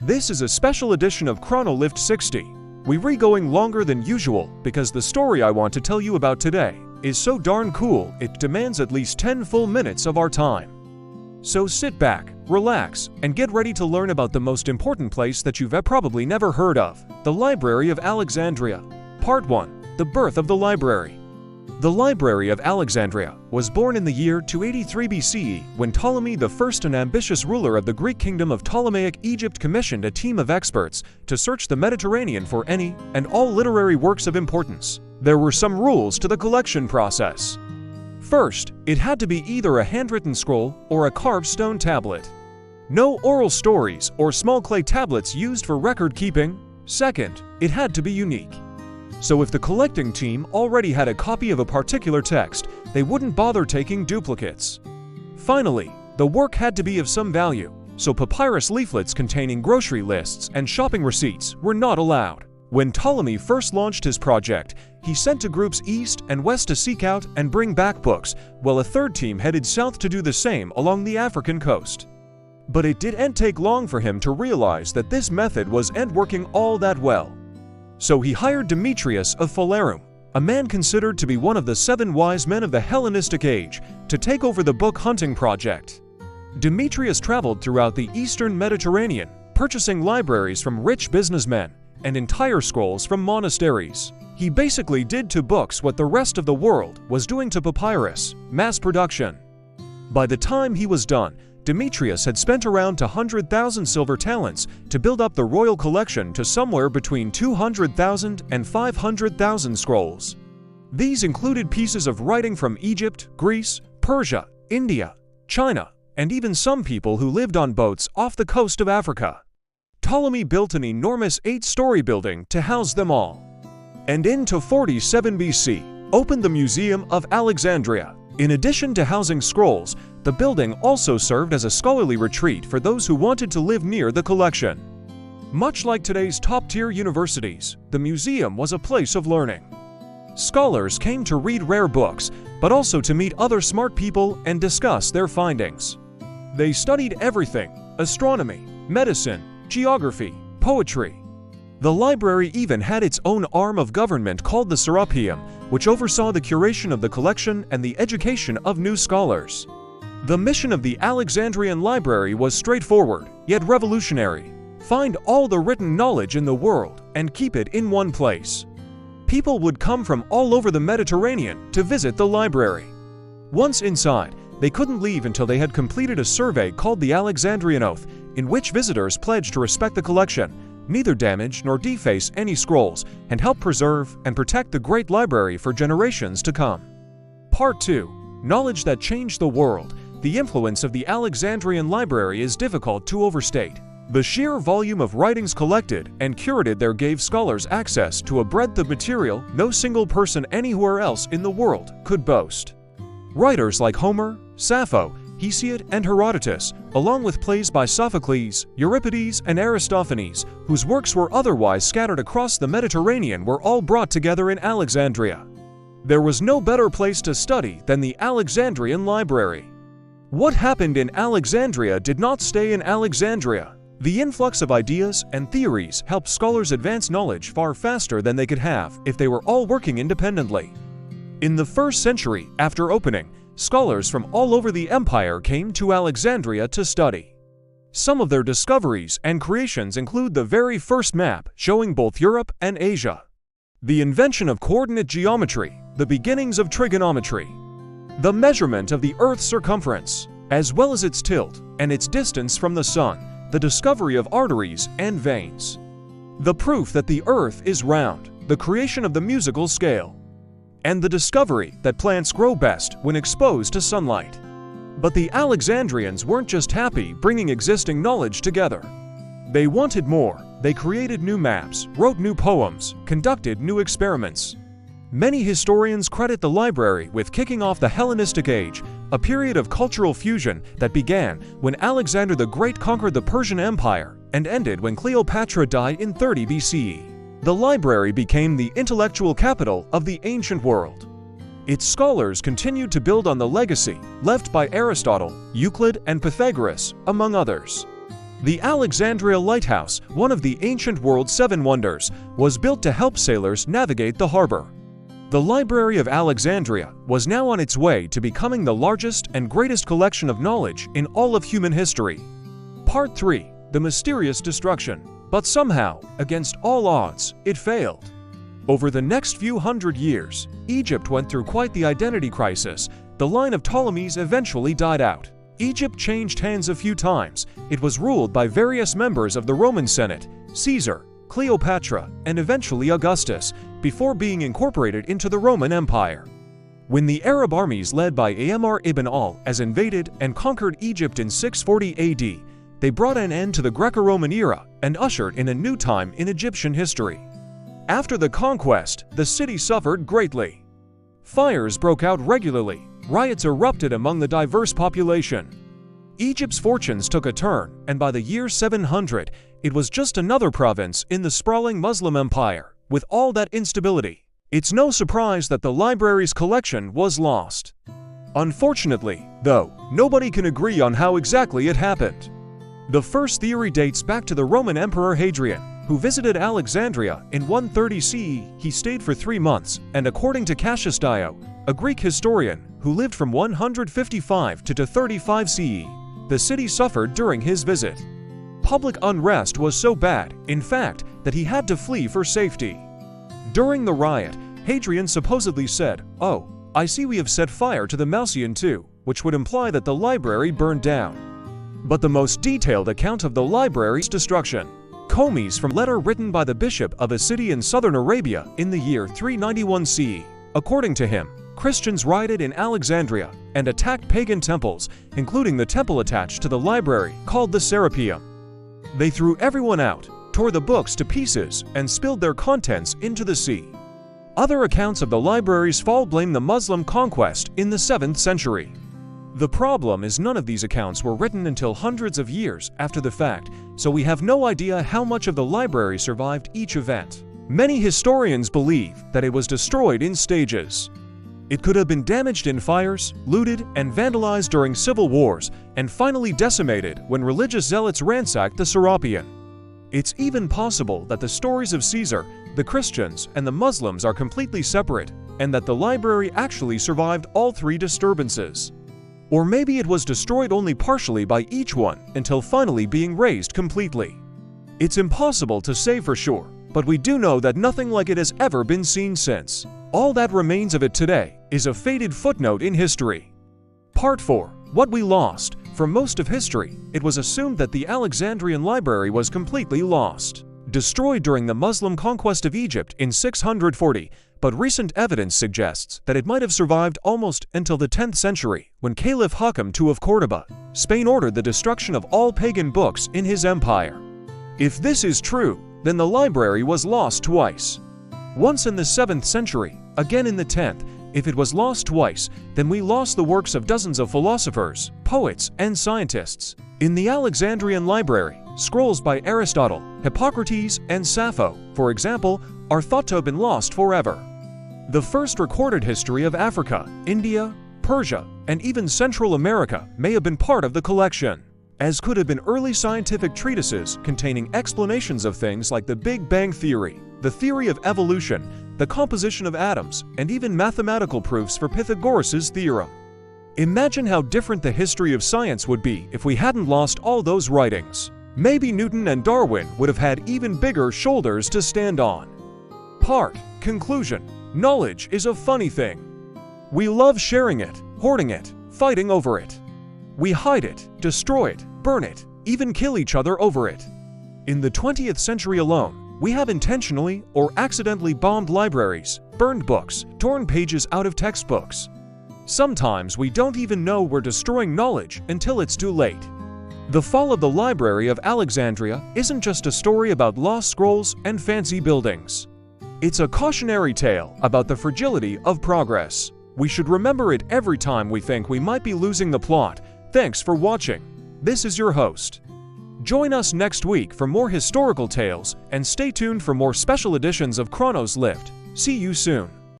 This is a special edition of ChronoLift 60. We're going longer than usual because the story I want to tell you about today is so darn cool it demands at least 10 full minutes of our time. So sit back, relax, and get ready to learn about the most important place that you've probably never heard of, the Library of Alexandria. Part 1. The Birth of the Library. The Library of Alexandria was born in the year 283 BCE when Ptolemy I, an ambitious ruler of the Greek kingdom of Ptolemaic Egypt, commissioned a team of experts to search the Mediterranean for any and all literary works of importance. There were some rules to the collection process. First, it had to be either a handwritten scroll or a carved stone tablet. No oral stories or small clay tablets used for record keeping. Second, it had to be unique. So if the collecting team already had a copy of a particular text, they wouldn't bother taking duplicates. Finally, the work had to be of some value, so papyrus leaflets containing grocery lists and shopping receipts were not allowed. When Ptolemy first launched his project, he sent to groups east and west to seek out and bring back books, while a third team headed south to do the same along the African coast. But it didn't take long for him to realize that this method wasn't working all that well. So he hired Demetrius of Phalerum, a man considered to be one of the 7 wise men of the Hellenistic age, to take over the book hunting project. Demetrius traveled throughout the eastern Mediterranean, purchasing libraries from rich businessmen and entire scrolls from monasteries. He basically did to books what the rest of the world was doing to papyrus, mass production. By the time he was done, Demetrius had spent around 200,000 silver talents to build up the royal collection to somewhere between 200,000 and 500,000 scrolls. These included pieces of writing from Egypt, Greece, Persia, India, China, and even some people who lived on boats off the coast of Africa. Ptolemy built an enormous 8-story building to house them all. And in 247 BC, opened the Museum of Alexandria. In addition to housing scrolls, the building also served as a scholarly retreat for those who wanted to live near the collection. Much like today's top-tier universities, the museum was a place of learning. Scholars came to read rare books, but also to meet other smart people and discuss their findings. They studied everything: astronomy, medicine, geography, poetry. The library even had its own arm of government called the Serapeum, which oversaw the curation of the collection and the education of new scholars. The mission of the Alexandrian Library was straightforward, yet revolutionary. Find all the written knowledge in the world and keep it in one place. People would come from all over the Mediterranean to visit the library. Once inside, they couldn't leave until they had completed a survey called the Alexandrian Oath, in which visitors pledged to respect the collection, neither damage nor deface any scrolls, and help preserve and protect the great library for generations to come. Part 2. Knowledge that changed the world. The influence of the Alexandrian Library is difficult to overstate. The sheer volume of writings collected and curated there gave scholars access to a breadth of material no single person anywhere else in the world could boast. Writers like Homer, Sappho, Hesiod, and Herodotus, along with plays by Sophocles, Euripides, and Aristophanes, whose works were otherwise scattered across the Mediterranean, were all brought together in Alexandria. There was no better place to study than the Alexandrian Library. What happened in Alexandria did not stay in Alexandria. The influx of ideas and theories helped scholars advance knowledge far faster than they could have if they were all working independently. In the 1st century after opening, scholars from all over the empire came to Alexandria to study. Some of their discoveries and creations include the very first map showing both Europe and Asia, the invention of coordinate geometry, the beginnings of trigonometry, the measurement of the Earth's circumference, as well as its tilt and its distance from the sun, the discovery of arteries and veins, the proof that the Earth is round, the creation of the musical scale, and the discovery that plants grow best when exposed to sunlight. But the Alexandrians weren't just happy bringing existing knowledge together. They wanted more. They created new maps, wrote new poems, conducted new experiments. Many historians credit the library with kicking off the Hellenistic Age, a period of cultural fusion that began when Alexander the Great conquered the Persian Empire and ended when Cleopatra died in 30 BCE. The library became the intellectual capital of the ancient world. Its scholars continued to build on the legacy left by Aristotle, Euclid, and Pythagoras, among others. The Alexandria Lighthouse, one of the ancient world's 7 wonders, was built to help sailors navigate the harbor. The Library of Alexandria was now on its way to becoming the largest and greatest collection of knowledge in all of human history. Part 3. The Mysterious Destruction. But somehow, against all odds, it failed. Over the next few hundred years, Egypt went through quite the identity crisis. The line of Ptolemies eventually died out. Egypt changed hands a few times. It was ruled by various members of the Roman Senate, Caesar, Cleopatra, and eventually Augustus, before being incorporated into the Roman Empire. When the Arab armies led by Amr ibn al-As invaded and conquered Egypt in 640 AD, they brought an end to the Greco-Roman era and ushered in a new time in Egyptian history. After the conquest, the city suffered greatly. Fires broke out regularly. Riots erupted among the diverse population. Egypt's fortunes took a turn, and by the year 700, it was just another province in the sprawling Muslim empire. With all that instability, it's no surprise that the library's collection was lost. Unfortunately, though, nobody can agree on how exactly it happened. The first theory dates back to the Roman Emperor Hadrian, who visited Alexandria in 130 CE. He stayed for 3 months, and according to Cassius Dio, a Greek historian who lived from 155 to 35 CE, the city suffered during his visit. Public unrest was so bad, in fact, that he had to flee for safety. During the riot, Hadrian supposedly said, "Oh, I see we have set fire to the Mausoleum too," which would imply that the library burned down. But the most detailed account of the library's destruction comes from a letter written by the bishop of a city in southern Arabia in the year 391 CE. According to him, Christians rioted in Alexandria and attacked pagan temples, including the temple attached to the library called the Serapeum. They threw everyone out, tore the books to pieces, and spilled their contents into the sea. Other accounts of the library's fall blame the Muslim conquest in the 7th century. The problem is none of these accounts were written until hundreds of years after the fact, so we have no idea how much of the library survived each event. Many historians believe that it was destroyed in stages. It could have been damaged in fires, looted, and vandalized during civil wars, and finally decimated when religious zealots ransacked the Serapeum. It's even possible that the stories of Caesar, the Christians, and the Muslims are completely separate, and that the library actually survived all 3 disturbances. Or maybe it was destroyed only partially by each one until finally being razed completely. It's impossible to say for sure, but we do know that nothing like it has ever been seen since. All that remains of it today is a faded footnote in history. Part 4. What we lost. For most of history, it was assumed that the Alexandrian library was completely lost, destroyed during the Muslim conquest of Egypt in 640, but recent evidence suggests that it might have survived almost until the 10th century, when Caliph Hakam II of Cordoba, Spain, ordered the destruction of all pagan books in his empire. If this is true, then the library was lost twice. Once in the 7th century, again in the 10th. If it was lost twice, then we lost the works of dozens of philosophers, poets, and scientists. In the Alexandrian library, scrolls by Aristotle, Hippocrates, and Sappho, for example, are thought to have been lost forever. The first recorded history of Africa, India, Persia, and even Central America may have been part of the collection, as could have been early scientific treatises containing explanations of things like the Big Bang Theory, the theory of evolution, the composition of atoms, and even mathematical proofs for Pythagoras' theorem. Imagine how different the history of science would be if we hadn't lost all those writings. Maybe Newton and Darwin would have had even bigger shoulders to stand on. Conclusion. Knowledge is a funny thing. We love sharing it, hoarding it, fighting over it. We hide it, destroy it, burn it, even kill each other over it. In the 20th century alone, we have intentionally or accidentally bombed libraries, burned books, torn pages out of textbooks. Sometimes we don't even know we're destroying knowledge until it's too late. The fall of the Library of Alexandria isn't just a story about lost scrolls and fancy buildings. It's a cautionary tale about the fragility of progress. We should remember it every time we think we might be losing the plot. Thanks for watching. This is your host. Join us next week for more historical tales, and stay tuned for more special editions of Chronos Lift. See you soon.